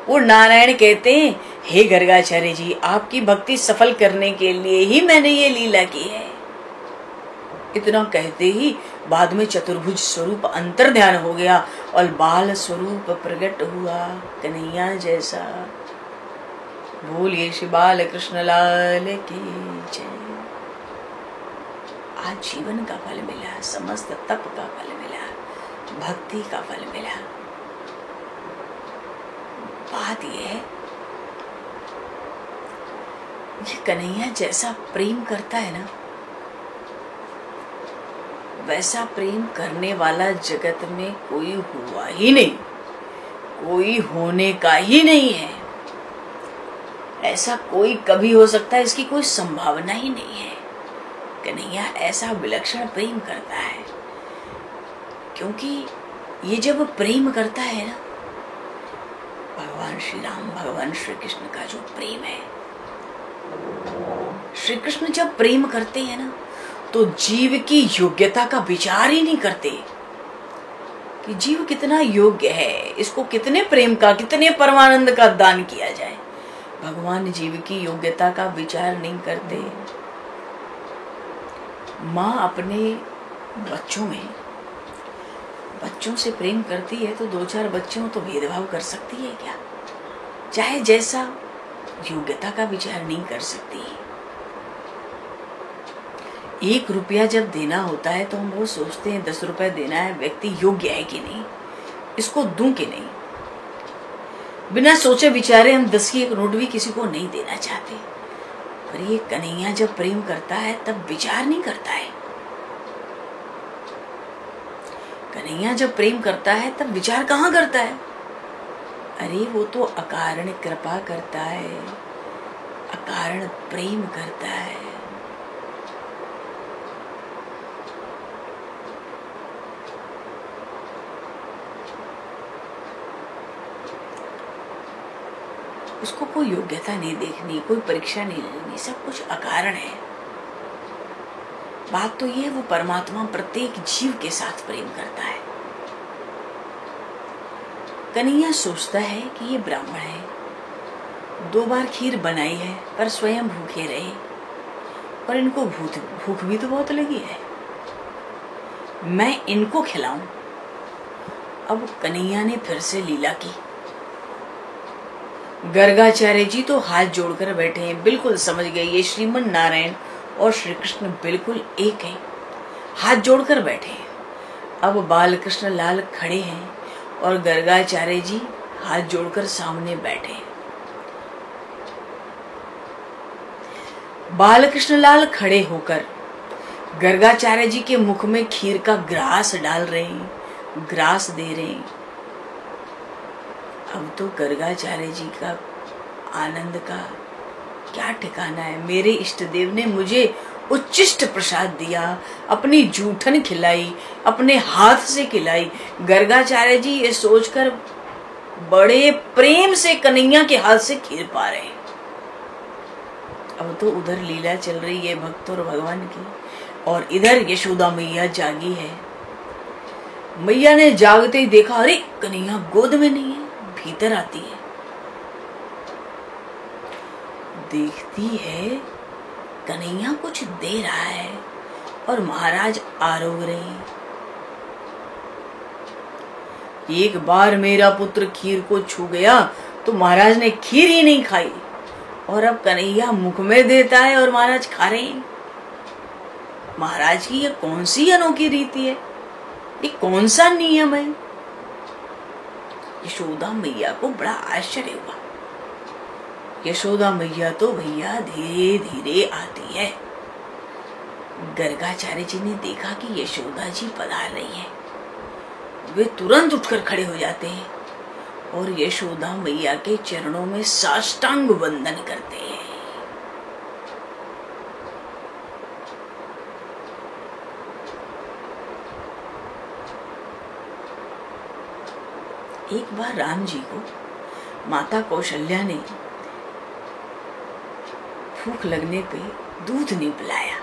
वो नारायण कहते हैं, हे गर्गाचार्य जी, आपकी भक्ति सफल करने के लिए ही मैंने ये लीला की है। इतना कहते ही बाद में चतुर्भुज स्वरूप अंतर ध्यान हो गया और बाल स्वरूप प्रकट हुआ कन्हैया जैसा। बोलिए श्री बाल कृष्ण लाल की जय। आज जीवन का फल मिला, समस्त तप का फल मिला, भक्ति का फल मिला। बात यह है, ये कन्हैया जैसा प्रेम करता है ना, वैसा प्रेम करने वाला जगत में कोई हुआ ही नहीं, कोई होने का ही नहीं है। ऐसा कोई कभी हो सकता है, इसकी कोई संभावना ही नहीं है। कन्हैया ऐसा विलक्षण प्रेम करता है, क्योंकि ये जब प्रेम करता है ना, भगवान श्री राम, भगवान श्री कृष्ण का जो प्रेम है, श्री कृष्ण जब प्रेम करते हैं ना, तो जीव की योग्यता का विचार ही नहीं करते कि जीव कितना योग्य है, इसको कितने प्रेम का, कितने परमानंद का दान किया जाए। भगवान जीव की योग्यता का विचार नहीं करते। माँ अपने बच्चों से प्रेम करती है तो 2-4 बच्चों तो भेदभाव कर सकती है क्या? चाहे जैसा, योग्यता का विचार नहीं कर सकती। 1 रुपया जब देना होता है तो हम वो सोचते हैं 10 रुपए देना है, व्यक्ति योग्य है कि नहीं, इसको दूं कि नहीं। बिना सोचे विचारे हम 10 की 1 नोट भी किसी को नहीं देना चाहते। पर ये कन्हैया जब प्रेम करता है तब विचार नहीं करता है। कन्हैया जब प्रेम करता है तब विचार कहाँ करता है? अरे वो तो अकारण कृपा करता है, अकारण प्रेम करता है। उसको कोई योग्यता नहीं देखनी, कोई परीक्षा नहीं लेनी, सब कुछ अकारण है। बात तो ये है, वो परमात्मा प्रत्येक जीव के साथ प्रेम करता है। कन्हैया सोचता है कि ये ब्राह्मण है, 2 बार खीर बनाई है पर स्वयं भूखे रहे, और इनको भूख भी तो बहुत लगी है, मैं इनको खिलाऊं। अब कन्हैया ने फिर से लीला की। गर्गाचार्य जी तो हाथ जोड़कर बैठे हैं, बिल्कुल समझ गए ये श्रीमन नारायण और श्री कृष्ण बिल्कुल एक हैं, हाथ जोड़कर बैठे हैं। अब बालकृष्ण लाल खड़े हैं और गर्गाचार्य जी हाथ जोड़कर सामने बैठे हैं। बालकृष्ण लाल खड़े होकर गर्गाचार्य जी के मुख में खीर का ग्रास डाल रहे हैं, ग्रास दे रहे हैं। अब तो गर्गाचार्य जी का आनंद का क्या ठिकाना है। मेरे इष्ट देव ने मुझे उच्चिष्ट प्रसाद दिया, अपनी जूठन खिलाई, अपने हाथ से खिलाई। गर्गाचार्य जी ये सोचकर बड़े प्रेम से कन्हैया के हाथ से खीर पा रहे हैं। अब तो उधर लीला चल रही है भक्त और भगवान की, और इधर यशोदा मैया जागी है। मैया ने जागते ही देखा, अरे कन्हैया गोद में नहीं है। भीतर आती है, देखती है कन्हैया कुछ दे रहा है और महाराज आरोग रहे हैं। एक बार मेरा पुत्र खीर को छू गया तो महाराज ने खीर ही नहीं खाई, और अब कन्हैया मुख में देता है और महाराज खा रहे हैं। महाराज की ये कौन सी अनोखी रीति है, ये कौन सा नियम है? यशोदा मैया को बड़ा आश्चर्य हुआ। यशोदा मैया तो भैया धीरे धीरे आती है। गर्गाचार्य जी ने देखा कि यशोदा जी पधार रही हैं। वे तुरंत उठकर खड़े हो जाते हैं और यशोदा मैया के चरणों में साष्टांग वंदन करते हैं। एक बार राम जी को माता कौशल्या ने भूख लगने पे दूध नहीं पिलाया।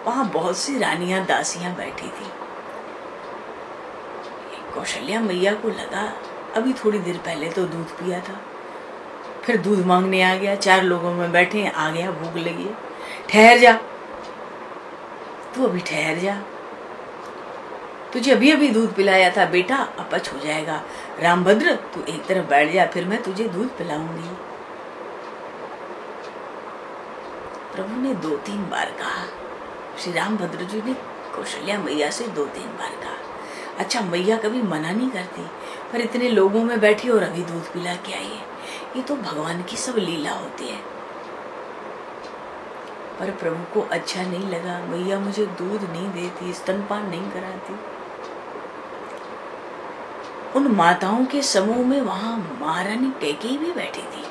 वहां बहुत सी रानियां दासियां बैठी थी। कौशल्या मैया को लगा अभी थोड़ी देर पहले तो दूध पिया था, फिर दूध मांगने आ गया, 4 लोगों में बैठे, आ गया, भूख लगी है, ठहर जा, तू अभी ठहर जा, तुझे अभी अभी दूध पिलाया था बेटा, अपच हो जाएगा। रामभद्र तू एक तरफ बैठ जा, फिर मैं तुझे दूध पिलाऊंगी। प्रभु ने 2-3 बार कहा। श्री रामभद्र जी ने कौशल्या मैया से 2-3 बार कहा। अच्छा, मैया कभी मना नहीं करती, पर इतने लोगों में बैठी और अभी दूध पिला के आई है, ये तो भगवान की सब लीला होती है। पर प्रभु को अच्छा नहीं लगा, मैया मुझे दूध नहीं देती, स्तनपान नहीं कराती। उन माताओं के समूह में वहां महारानी कैकेयी भी बैठी थी।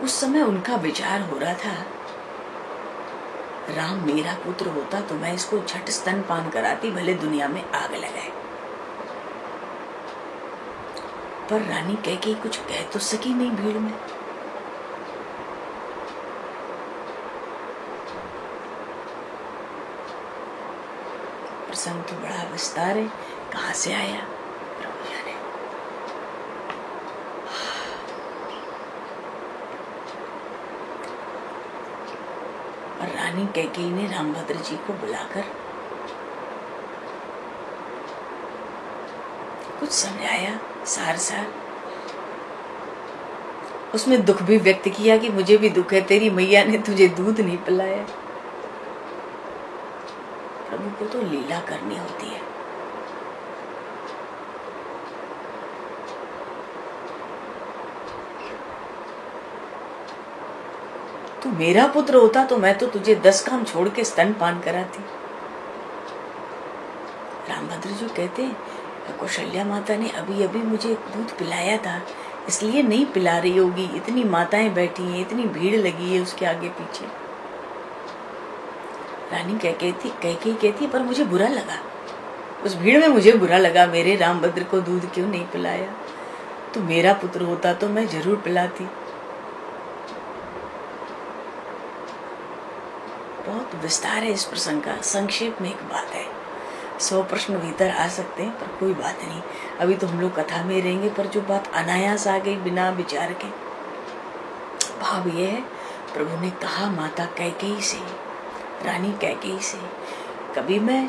उस समय उनका विचार हो रहा था, राम मेरा पुत्र होता तो मैं इसको झट स्तनपान कराती, भले दुनिया में आग लगाए। पर रानी कैकेयी कुछ कह तो सकी नहीं भीड़ में। प्रसंग तो बड़ा विस्तार है, कहां से आया प्रभु जाने। और रानी कैकेयी ने रामभद्र जी को बुलाकर कुछ समझाया, सार उसमें दुख भी व्यक्त किया कि मुझे भी दुख है, तेरी मैया ने तुझे दूध नहीं पिलाया। प्रभु को तो लीला करनी होती है। तू मेरा पुत्र होता तो मैं तो तुझे 10 काम छोड़ के स्तनपान कराती। रामभद्र जी कहते, कौशल्या माता ने अभी अभी मुझे दूध पिलाया था, इसलिए नहीं पिला रही होगी, इतनी माताएं बैठी हैं, इतनी भीड़ लगी है उसके आगे पीछे। रानी कैकेयी कहती पर मुझे बुरा लगा, उस भीड़ में मुझे बुरा लगा, मेरे रामभद्र को दूध क्यों नहीं पिलाया। तो मेरा पुत्र होता तो मैं जरूर पिलाती। बहुत विस्तार है इस प्रसंग का, संक्षेप में एक बात है। 100 प्रश्न भीतर आ सकते हैं, पर कोई बात नहीं, अभी तो हम लोग कथा में रहेंगे। पर जो बात अनायास आ गई बिना विचार के, भाव ये है, प्रभु ने कहा माता कैकेयी से, रानी कैकेयी से, कभी मैं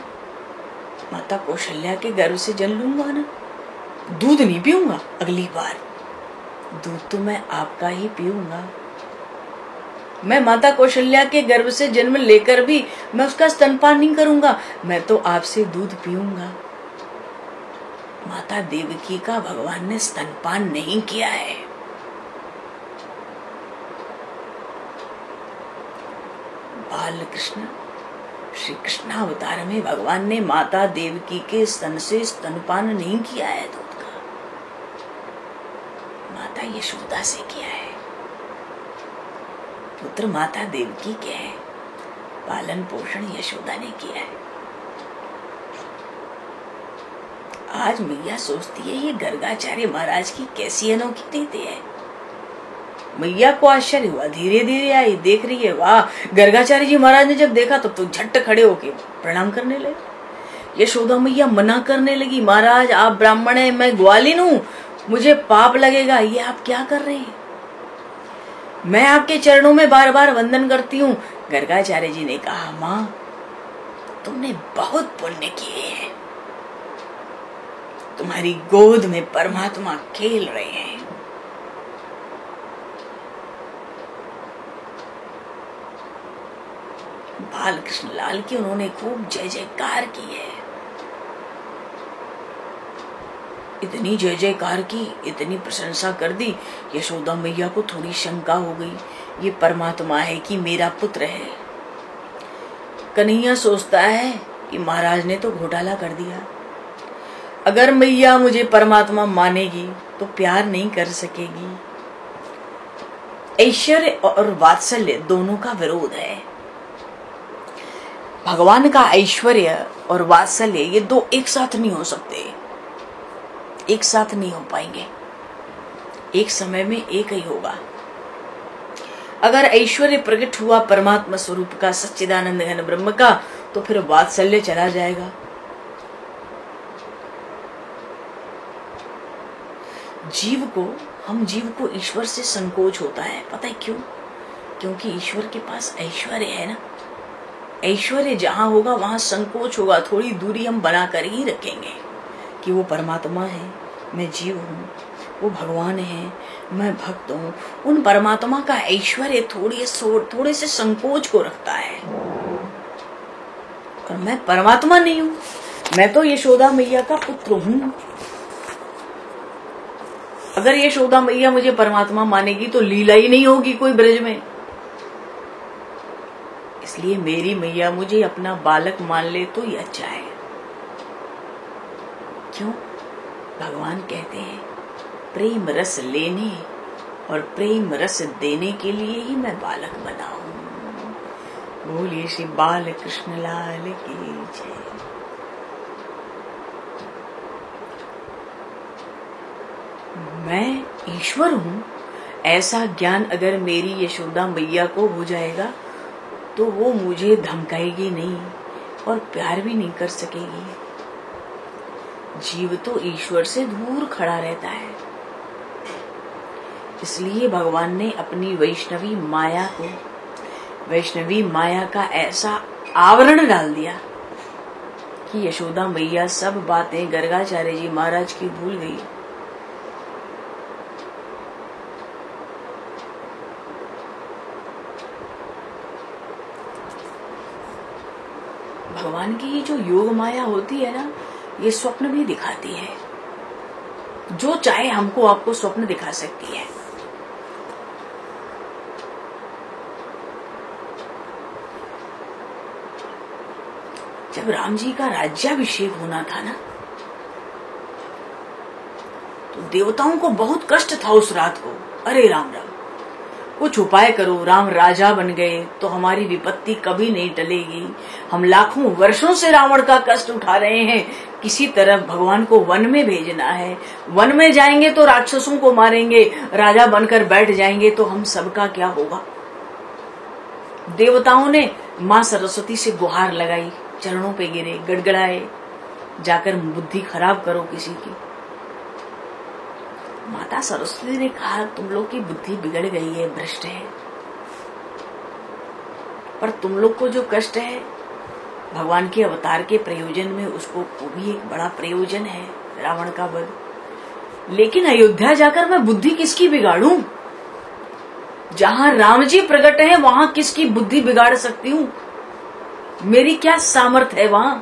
माता कौशल्या के गर्भ से जन्म लूंगा ना, दूध नहीं पीऊंगा, अगली बार दूध तो मैं आपका ही पीऊंगा। मैं माता कौशल्या के गर्भ से जन्म लेकर भी मैं उसका स्तनपान नहीं करूंगा, मैं तो आपसे दूध पीऊंगा। माता देवकी का भगवान ने स्तनपान नहीं किया है। बाल कृष्ण श्री कृष्णावतार में भगवान ने माता देवकी के स्तन से स्तनपान नहीं किया है दूध का, माता यशोदा से किया है। पुत्र माता देवकी के है, पालन पोषण यशोदा ने किया है। आज मैया सोचती है ये गर्गाचार्य महाराज की कैसी अनोखी रीति है। मैया को आश्चर्य हुआ, धीरे धीरे आई, देख रही है, वाह। गर्गाचार्य जी महाराज ने जब देखा तब तो झट खड़े होके प्रणाम करने लगे। यशोदा मैया मना करने लगी, महाराज आप ब्राह्मण है, मैं ग्वालिन हूँ, मुझे पाप लगेगा, ये आप क्या कर रहे हैं, मैं आपके चरणों में बार बार वंदन करती हूँ। गर्गाचार्य जी ने कहा, माँ तुमने बहुत पुण्य किए हैं, तुम्हारी गोद में परमात्मा खेल रहे हैं। बाल कृष्ण लाल की उन्होंने खूब जय जयकार की है। इतनी जय जयकार की, इतनी प्रशंसा कर दी, यशोदा मैया को थोड़ी शंका हो गई, ये परमात्मा है कि मेरा पुत्र है। कन्हैया सोचता है कि महाराज ने तो घोटाला कर दिया, अगर मैया मुझे परमात्मा मानेगी तो प्यार नहीं कर सकेगी। ऐश्वर्य और वात्सल्य दोनों का विरोध है। भगवान का ऐश्वर्य और वात्सल्य ये दो एक साथ नहीं हो सकते, एक साथ नहीं हो पाएंगे, एक समय में एक ही होगा। अगर ऐश्वर्य प्रकट हुआ परमात्मा स्वरूप का, सच्चिदानंद घन ब्रह्म का, तो फिर वात्सल्य चला जाएगा। हम जीव को ईश्वर से संकोच होता है। पता है क्यों? क्योंकि ईश्वर के पास ऐश्वर्य है ना। ऐश्वर्य जहां होगा वहां संकोच होगा, थोड़ी दूरी हम बनाकर ही रखेंगे कि वो परमात्मा है, मैं जीव हूँ, वो भगवान है, मैं भक्त हूँ। उन परमात्मा का ऐश्वर्य थोड़े से संकोच को रखता है। और मैं परमात्मा नहीं हूँ, मैं तो यशोदा मैया का पुत्र हूँ। अगर यशोदा मैया मुझे परमात्मा मानेगी तो लीला ही नहीं होगी कोई ब्रज में। इसलिए मेरी मैया मुझे अपना बालक मान ले तो ही अच्छा है। क्यों? भगवान कहते हैं प्रेम रस लेने और प्रेम रस देने के लिए ही मैं बालक बना हूं। बोलिए श्री बाल कृष्ण लाल की जय। मैं ईश्वर हूं, ऐसा ज्ञान अगर मेरी यशोदा मैया को हो जाएगा तो वो मुझे धमकाएगी नहीं और प्यार भी नहीं कर सकेगी। जीव तो ईश्वर से दूर खड़ा रहता है। इसलिए भगवान ने अपनी वैष्णवी माया का ऐसा आवरण डाल दिया कि यशोदा मैया सब बातें गर्गाचार्य जी महाराज की भूल गई। भगवान की ये जो योग माया होती है ना, ये स्वप्न भी दिखाती है। जो चाहे हमको आपको स्वप्न दिखा सकती है। जब राम जी का राज्याभिषेक होना था ना, तो देवताओं को बहुत कष्ट था उस रात को। अरे राम राम, कुछ उपाय करो, राम राजा बन गए तो हमारी विपत्ति कभी नहीं टलेगी। हम लाखों वर्षों से रावण का कष्ट उठा रहे हैं, किसी तरह भगवान को वन में भेजना है। वन में जाएंगे तो राक्षसों को मारेंगे, राजा बनकर बैठ जाएंगे तो हम सबका क्या होगा। देवताओं ने माँ सरस्वती से गुहार लगाई, चरणों पे गिरे, गड़गड़ाए, जाकर बुद्धि खराब करो किसी की। माता सरस्वती ने कहा तुम लोग की बुद्धि बिगड़ गई है, भ्रष्ट है, पर तुम लोग को जो कष्ट है भगवान के अवतार के प्रयोजन में, उसको वो भी एक बड़ा प्रयोजन है, रावण का वध। लेकिन अयोध्या जाकर मैं बुद्धि किसकी बिगाड़ूं? जहां राम जी प्रकट है वहां किसकी बुद्धि बिगाड़ सकती हूँ? मेरी क्या सामर्थ्य है वहां?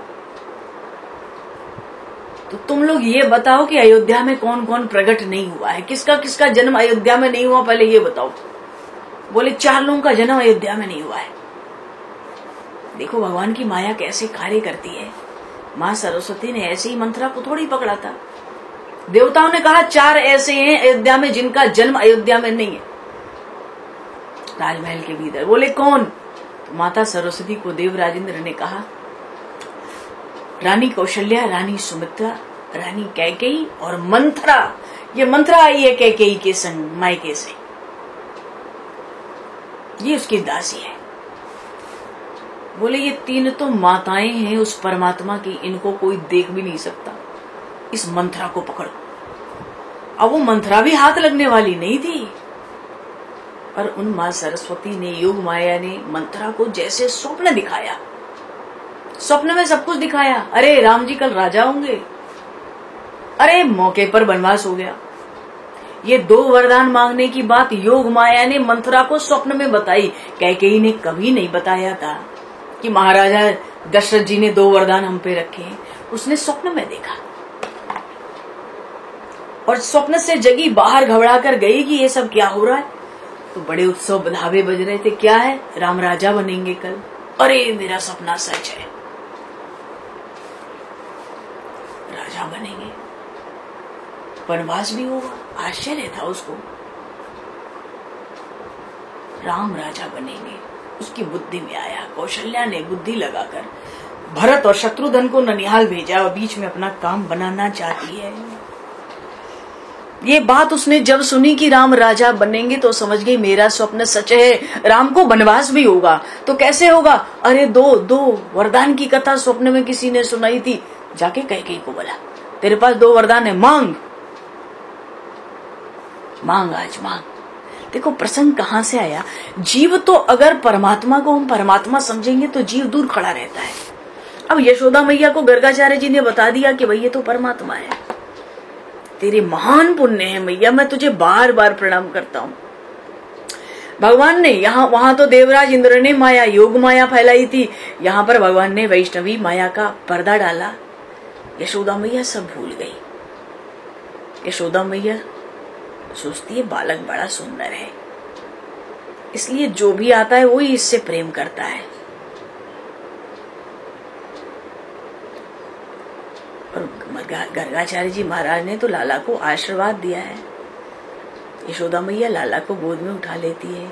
तो तुम लोग ये बताओ कि अयोध्या में कौन कौन प्रकट नहीं हुआ है, किसका किसका जन्म अयोध्या में नहीं हुआ, पहले ये बताओ। बोले 4 लोगों का जन्म अयोध्या में नहीं हुआ है। देखो भगवान की माया कैसे कार्य करती है। माँ सरस्वती ने ऐसे ही मंत्रा को थोड़ी पकड़ा था। देवताओं ने कहा 4 ऐसे हैं अयोध्या में जिनका जन्म अयोध्या में नहीं है, राजमहल के भीतर। बोले कौन? तो माता सरस्वती को देवराजेंद्र ने कहा रानी कौशल्या, रानी सुमित्रा, रानी कैकेयी और मंथरा। ये मंथरा आई है कैकेयी के संग मायके से, ये उसकी दासी है। बोले ये 3 तो माताएं हैं उस परमात्मा की, इनको कोई देख भी नहीं सकता। इस मंथरा को पकड़ो। अब वो मंथरा भी हाथ लगने वाली नहीं थी, पर उन मां सरस्वती ने, योग माया ने मंथरा को जैसे स्वप्न दिखाया, स्वप्न में सब कुछ दिखाया। अरे राम जी कल राजा होंगे, अरे मौके पर वनवास हो गया। ये 2 वरदान मांगने की बात योग माया ने मंथरा को स्वप्न में बताई। कैकेयी ने कभी नहीं बताया था कि महाराजा दशरथ जी ने 2 वरदान हम पे रखे हैं। उसने स्वप्न में देखा और स्वप्न से जगी, बाहर घबरा कर गई कि ये सब क्या हो रहा है। तो बड़े उत्सव बधावे बज रहे थे। क्या है? राम राजा बनेंगे कल। अरे मेरा सपना सच है, राजा बनेंगे, वनवास भी होगा। आश्चर्य था उसको, राम राजा बनेंगे। उसकी बुद्धि में आया। कौशल्या ने बुद्धि लगाकर भरत और शत्रुघ्न को ननिहाल भेजा और बीच में अपना काम बनाना चाहती है। ये बात उसने जब सुनी कि राम राजा बनेंगे तो समझ गई मेरा स्वप्न सच है, राम को वनवास भी होगा। तो कैसे होगा? अरे दो वरदान की कथा स्वप्न में किसी ने सुनाई थी। जाके कैकेयी को बोला तेरे पास 2 वरदान है, मांग आज मांग। देखो प्रसंग कहां से आया। जीव तो अगर परमात्मा को हम परमात्मा समझेंगे तो जीव दूर खड़ा रहता है। अब यशोदा मैया को गर्गाचार्य जी ने बता दिया कि भाई ये तो परमात्मा है, तेरे महान पुण्य है मैया, मैं तुझे बार बार प्रणाम करता हूँ। भगवान ने वहां तो देवराज इंद्र ने माया योग माया फैलाई थी, यहाँ पर भगवान ने वैष्णवी माया का पर्दा डाला। यशोदा मैया सब भूल गई। यशोदा मैया सोचती है बालक बड़ा सुंदर है, इसलिए जो भी आता है वही इससे प्रेम करता है। और गर्गाचार्य जी महाराज ने तो लाला को आशीर्वाद दिया है। यशोदा मैया लाला को गोद में उठा लेती है,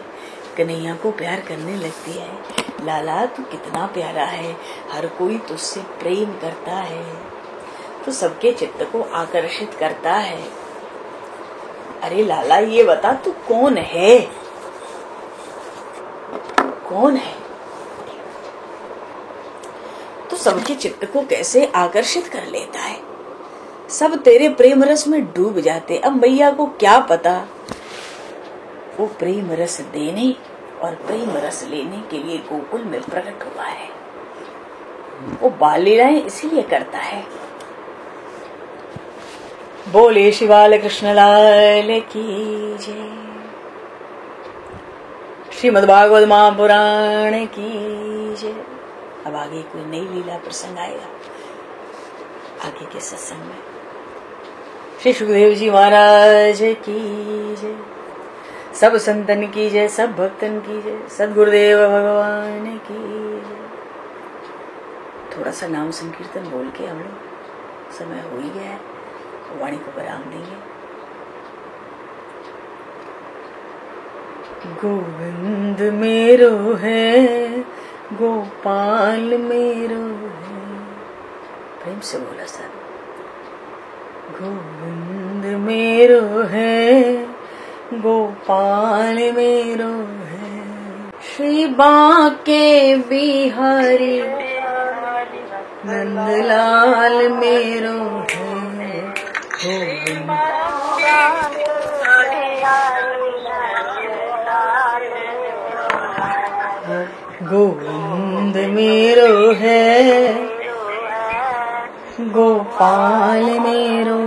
कन्हैया को प्यार करने लगती है। लाला तू कितना प्यारा है, हर कोई तुझसे प्रेम करता है, तो सबके चित्त को आकर्षित करता है। अरे लाला ये बता तू कौन है, कौन है? तो सबके चित्त को कैसे आकर्षित कर लेता है, सब तेरे प्रेम रस में डूब जाते। अब मैया को क्या पता वो प्रेम रस देने और प्रेम रस लेने के लिए गोकुल में प्रकट हुआ है। वो बाल लीलाएं इसीलिए करता है। बोले शिवाल कृष्ण लाल की जय। श्रीमद्भागवत महापुराण की जय। अब आगे कोई नई लीला प्रसंग आएगा आगे के सत्संग में। श्री सुखदेव जी महाराज की जय, सब संतन की जय, सब भक्तन की जय, सद्गुरुदेव भगवान की जय। थोड़ा सा नाम संकीर्तन बोल के हम लोग, समय हो ही गया है, वाणी को विराम देंगे। गोविंद मेरो है, गोपाल मेरो है। प्रेम से बोला सर। गोविंद मेरो है, गोपाल मेरो है। श्री बांके बिहारी नंदलाल मेरो है। गोविंद मेरो है, गोपाल मेरो